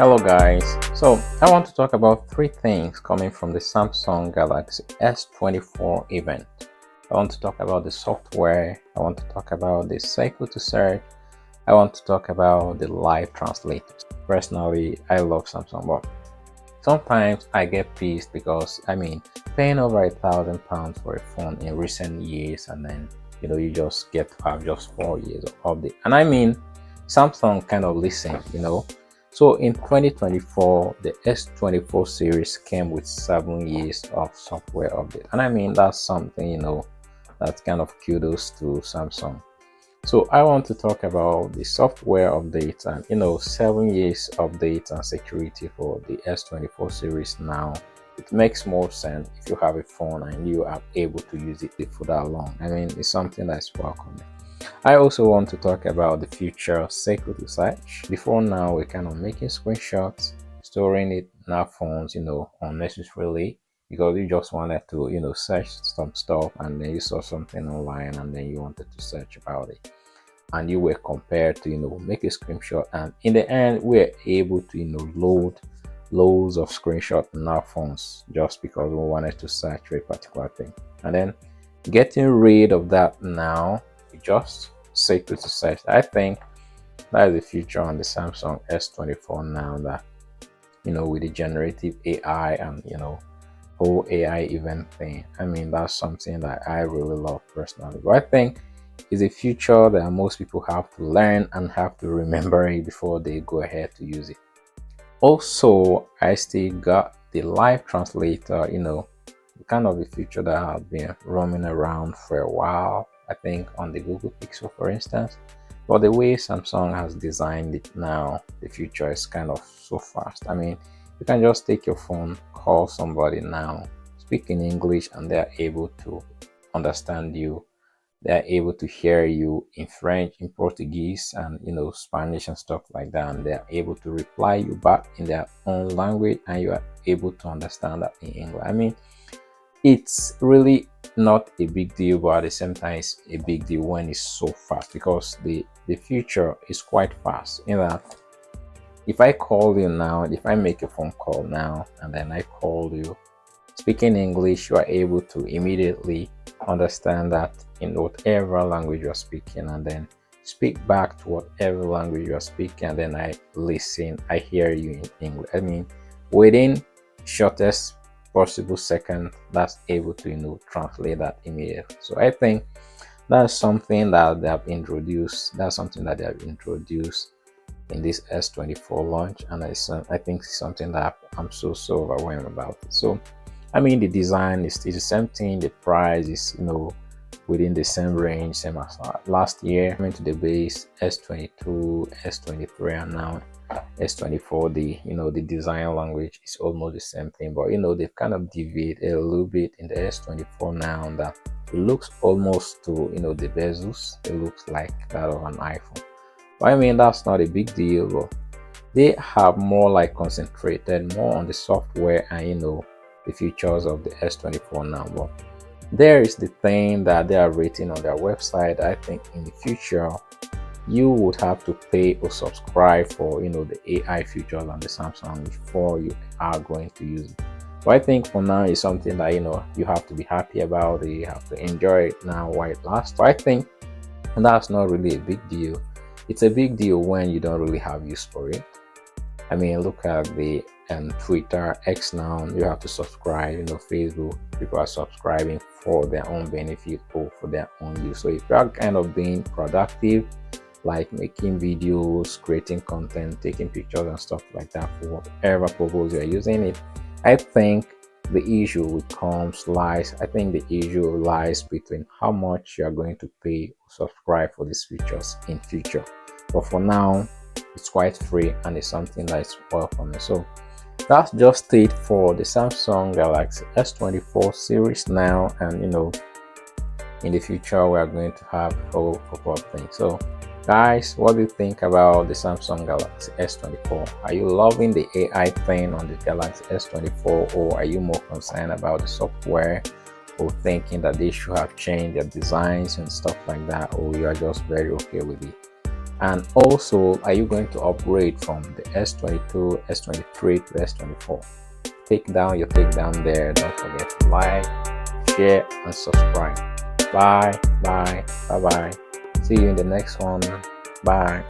Hello guys, so I want to talk about three things coming from the Samsung Galaxy S24 event. I want to talk about the software, I want to talk about the cycle to search, I want to talk about the live translators. Personally, I love Samsung, but sometimes I get pissed because paying over £1,000 for a phone in recent years, and then you just get to have just 4 years of update. And Samsung kind of listen. So in 2024, the S24 series came with 7 years of software update, and that's something that's kind of kudos to Samsung. So I want to talk about the software updates and 7 years updates and security for the S24 series now. It makes more sense if you have a phone and you are able to use it for that long. It's something that's welcome. I also want to talk about the future security search. Before now, we're kind of making screenshots, storing it in our phones, unnecessarily, because you just wanted to, search some stuff, and then you saw something online and then you wanted to search about it. And you were compared to, make a screenshot, and in the end, we're able to, load loads of screenshots in our phones just because we wanted to search for a particular thing. And then getting rid of that now, just security search. I think that is the future on the Samsung S24 now, that with the generative AI and whole AI event thing. That's something that I really love personally. But I think it's a future that most people have to learn and have to remember it before they go ahead to use it. Also, I still got the live translator, kind of a feature that has been roaming around for a while, I think on the Google Pixel for instance. But the way Samsung has designed it now, the future is kind of so fast. You can just take your phone, call somebody now, speak in English, and they're able to understand you. They're able to hear you in French, in Portuguese, and Spanish and stuff like that. And they're able to reply you back in their own language, and you are able to understand that in English. It's really not a big deal, but at the same time it's a big deal when it's so fast, because the future is quite fast. If I call you now, if I make a phone call now and then I call you speaking English, you are able to immediately understand that in whatever language you're speaking, and then speak back to whatever language you're speaking, and then I listen, I hear you in English. Within shortest possible second, that's able to translate that immediately. So I think that's something that they have introduced. That's something that they have introduced in this S24 launch, and I think it's something that I'm so overwhelmed about it. So the design is still the same thing. The price is within the same range, same as last year. Coming to the base S22, S23, and now S24, the design language is almost the same thing, but they've kind of deviated a little bit in the S24 now, that it looks almost to the bezels, it looks like that of an iPhone. But that's not a big deal, but they have more like concentrated more on the software and the features of the S24 now. But there is the thing that they are rating on their website. I think in the future you would have to pay or subscribe for the AI features on the Samsung before you are going to use it. But I think for now it's something that you have to be happy about it, you have to enjoy it now while it lasts. So I think that's not really a big deal. It's a big deal when you don't really have use for it. Look at the Twitter, X now, you have to subscribe. Facebook, people are subscribing for their own benefit or for their own use. So if you are kind of being productive, like making videos, creating content, taking pictures and stuff like that, for whatever purpose you're using it, I think the issue lies between how much you're going to pay or subscribe for these features in future. But for now, it's quite free and it's something that is welcome. So that's just it for the Samsung Galaxy S24 series now, and in the future we are going to have a whole couple of things. So guys, what do you think about the Samsung Galaxy S24? Are you loving the AI thing on the Galaxy S24, or are you more concerned about the software, or thinking that they should have changed their designs and stuff like that, or you are just very okay with it? And also, are you going to upgrade from the S22, S23 to S24? Take down your takedown there. Don't forget to like, share, and subscribe. Bye, bye, bye, bye. See you in the next one. Bye.